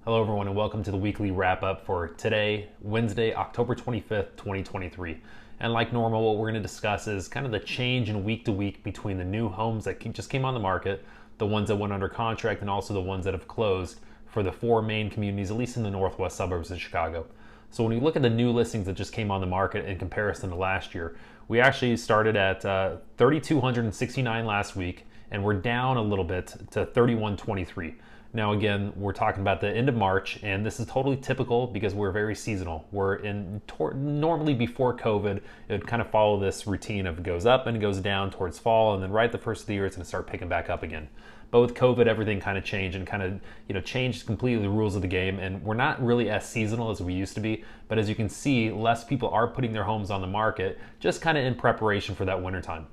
Hello everyone and welcome to the weekly wrap up for today, Wednesday, October 25th, 2023. And like normal, what we're going to discuss is kind of the change in week to week between the new homes that just came on the market, the ones that went under contract, and also the ones that have closed for the four main communities, at least in the northwest suburbs of Chicago. So when you look at the new listings that just came on the market in comparison to last year, we actually started at 3,269 last week, and we're down a little bit to 3,123. Now again, we're talking about the end of March, and this is totally typical because we're very seasonal. We're normally before COVID, it would kind of follow this routine of it goes up and it goes down towards fall, and then right at the first of the year, it's going to start picking back up again. But with COVID, everything kind of changed and kind of changed completely the rules of the game, and we're not really as seasonal as we used to be. But as you can see, less people are putting their homes on the market, just kind of in preparation for that winter time.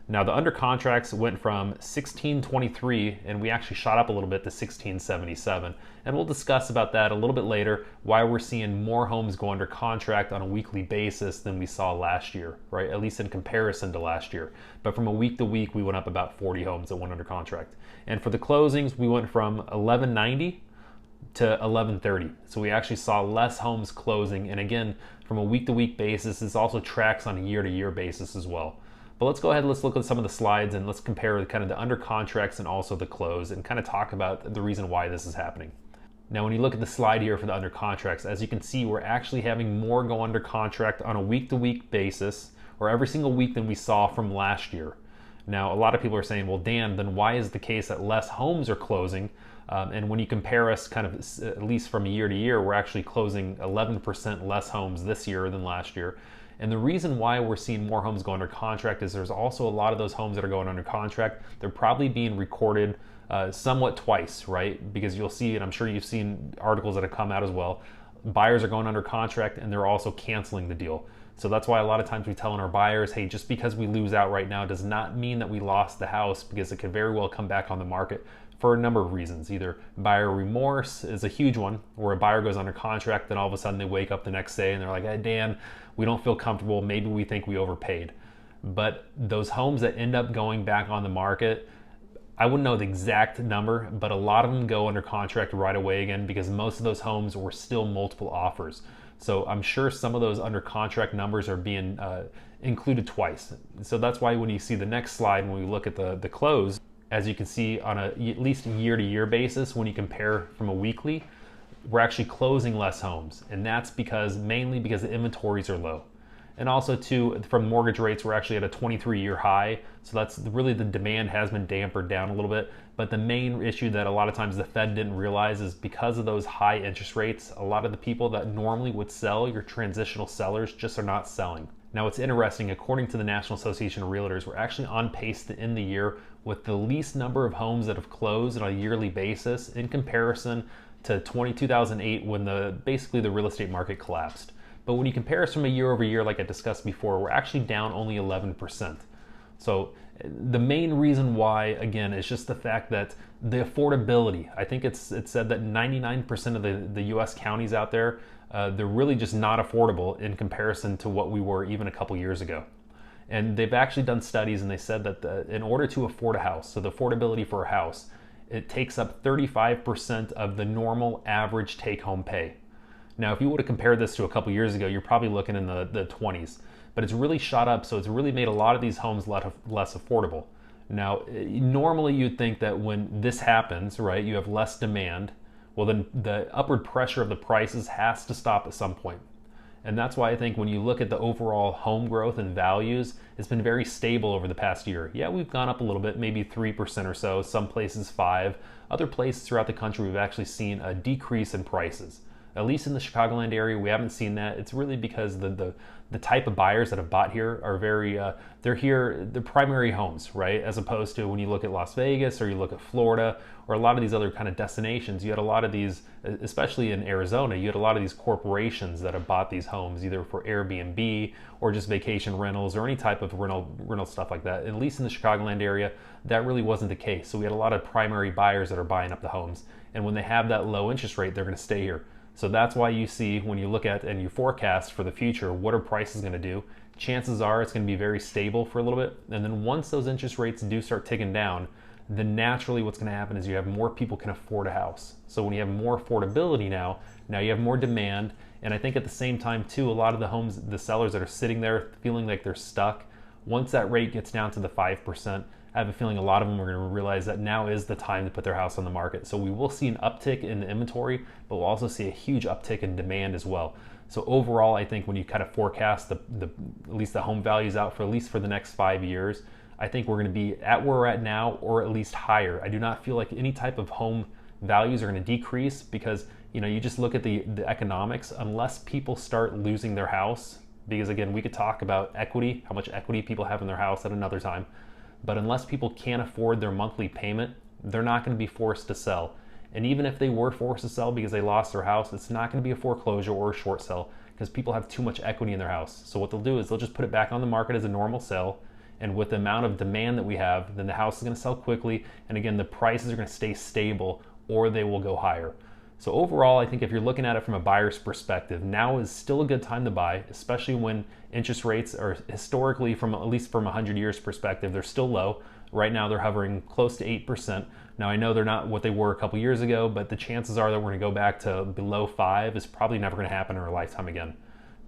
Now the under contracts went from 1623 and we actually shot up a little bit to 1677. And we'll discuss about that a little bit later, why we're seeing more homes go under contract on a weekly basis than we saw last year, right? At least in comparison to last year. But from a week to week, we went up about 40 homes that went under contract. And for the closings, we went from 1190 to 1130. So we actually saw less homes closing. And again, from a week to week basis, this also tracks on a year to year basis as well. But let's go ahead and let's look at some of the slides and let's compare kind of the under contracts and also the close and kind of talk about the reason why this is happening. Now, when you look at the slide here for the under contracts, as you can see, we're actually having more go under contract on a week to week basis or every single week than we saw from last year. Now, a lot of people are saying, well, Dan, then why is it the case that less homes are closing? And when you compare us kind of at least from year to year, we're actually closing 11% less homes this year than last year. And the reason why we're seeing more homes go under contract is there's also a lot of those homes that are going under contract. They're probably being recorded somewhat twice, right? Because you'll see, and I'm sure you've seen articles that have come out as well, buyers are going under contract and they're also canceling the deal. So that's why a lot of times we tell our buyers, hey, just because we lose out right now does not mean that we lost the house, because it could very well come back on the market for a number of reasons. Either buyer remorse is a huge one, where a buyer goes under contract, then all of a sudden they wake up the next day and they're like, hey, Dan, we don't feel comfortable, maybe we think we overpaid. But those homes that end up going back on the market, I wouldn't know the exact number, but a lot of them go under contract right away again, because most of those homes were still multiple offers. So I'm sure some of those under contract numbers are being included twice. So that's why when you see the next slide, when we look at the close, as you can see on at least year to year basis, when you compare from a weekly, we're actually closing less homes. And that's mainly because the inventories are low. And also too, from mortgage rates, we're actually at a 23-year high. So that's really, the demand has been dampered down a little bit. But the main issue that a lot of times the Fed didn't realize is because of those high interest rates, a lot of the people that normally would sell, your transitional sellers, just are not selling. Now, it's interesting, according to the National Association of Realtors, we're actually on pace to end the year with the least number of homes that have closed on a yearly basis in comparison to 2008, when basically the real estate market collapsed. But when you compare us from a year over year, like I discussed before, we're actually down only 11%. So the main reason why, again, is just the fact that the affordability. I think it's said that 99% of the US counties out there, they're really just not affordable in comparison to what we were even a couple years ago. And they've actually done studies, and they said that in order to afford a house, so the affordability for a house, it takes up 35% of the normal average take-home pay. Now, if you would have compared this to a couple years ago, you're probably looking in the 20s. But it's really shot up, so it's really made a lot of these homes less affordable. Now, normally you'd think that when this happens, right, you have less demand, well then the upward pressure of the prices has to stop at some point. And that's why I think when you look at the overall home growth and values, it's been very stable over the past year. Yeah, we've gone up a little bit, maybe 3% or so, some places 5%. Other places throughout the country, we've actually seen a decrease in prices. At least in the Chicagoland area, we haven't seen that. It's really because the type of buyers that have bought here are they're here, the primary homes, right? As opposed to when you look at Las Vegas or you look at Florida or a lot of these other kind of destinations, you had a lot of these, especially in Arizona, you had a lot of these corporations that have bought these homes either for Airbnb or just vacation rentals or any type of rental stuff like that. At least in the Chicagoland area, that really wasn't the case. So we had a lot of primary buyers that are buying up the homes. And when they have that low interest rate, they're going to stay here. So that's why you see, when you look at and you forecast for the future, what are prices going to do? Chances are it's going to be very stable for a little bit. And then once those interest rates do start ticking down, then naturally what's going to happen is you have more people can afford a house. So when you have more affordability now you have more demand. And I think at the same time too, a lot of the homes, the sellers that are sitting there feeling like they're stuck, once that rate gets down to the 5%, I have a feeling a lot of them are going to realize that now is the time to put their house on the market. So we will see an uptick in the inventory, but we'll also see a huge uptick in demand as well. So overall, I think when you kind of forecast at least the home values out for at least for the next 5 years, I think we're going to be at where we're at now or at least higher. I do not feel like any type of home values are going to decrease because, you know, you just look at the economics. Unless people start losing their house, because again, we could talk about equity, how much equity people have in their house at another time. But unless people can't afford their monthly payment, they're not going to be forced to sell. And even if they were forced to sell because they lost their house, it's not going to be a foreclosure or a short sale because people have too much equity in their house. So what they'll do is they'll just put it back on the market as a normal sale. And with the amount of demand that we have, then the house is going to sell quickly. And again, the prices are going to stay stable or they will go higher. So overall, I think if you're looking at it from a buyer's perspective, now is still a good time to buy, especially when interest rates are historically, from at least from 100 years perspective, they're still low. Right now, they're hovering close to 8%. Now, I know they're not what they were a couple years ago, but the chances are that we're going to go back to below 5 is probably never going to happen in our lifetime again.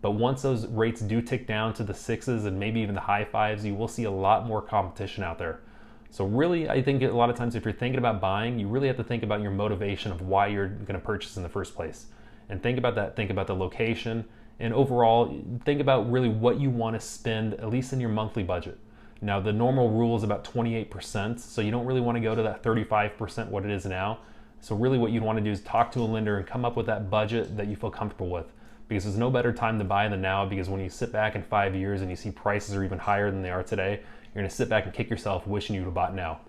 But once those rates do tick down to the 6s and maybe even the high 5s, you will see a lot more competition out there. So really, I think a lot of times if you're thinking about buying, you really have to think about your motivation of why you're going to purchase in the first place. And think about that, think about the location, and overall, think about really what you want to spend, at least in your monthly budget. Now, the normal rule is about 28%, so you don't really want to go to that 35% what it is now. So really what you'd want to do is talk to a lender and come up with that budget that you feel comfortable with. Because there's no better time to buy than now, because when you sit back in 5 years and you see prices are even higher than they are today, you're going to sit back and kick yourself wishing you would have bought now.